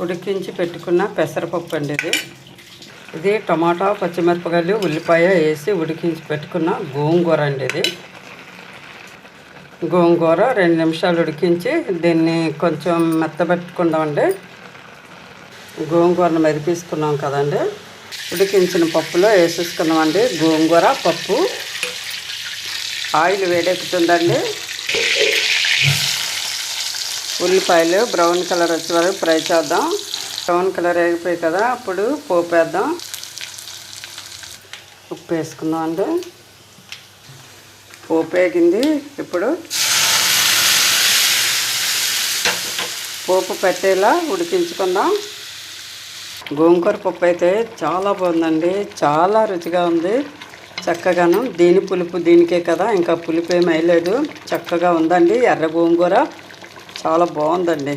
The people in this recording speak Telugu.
ఉడికించి పెట్టుకున్న పెసరపప్పు అండి ఇది టమాటా పచ్చిమిరపకాయలు ఉల్లిపాయ వేసి ఉడికించి పెట్టుకున్న గోంగూర అండి ఇది గోంగూర 2 నిమిషాలు ఉడికించి దీన్ని కొంచెం మెత్తబెట్టుకుందామండి. గోంగూరను మెదిపేసుకున్నాం కదండి, ఉడికించిన పప్పులో వేసేసుకున్నామండి గోంగూర పప్పు. ఆయిల్ వేడెక్కుతుందండి. ఉల్లిపాయలు బ్రౌన్ కలర్ వచ్చే వరకు ఫ్రై చేద్దాం. బ్రౌన్ కలర్ అయిపోయి కదా, అప్పుడు పోపు వేద్దాం. ఉప్పు వేసుకుందాం అండి. పోపు వేగింది. ఇప్పుడు పోపు పెట్టేలా ఉడికించుకుందాం. గోంగూర పప్పు అయితే చాలా బాగుందండి, చాలా రుచిగా ఉంది. చక్కగాను దీని పులుపు దీనికే కదా, ఇంకా పులుపు ఏమీ వేయలేదు. చక్కగా ఉందండి. ఎర్ర గోంగూర చాలా బాగుందండి.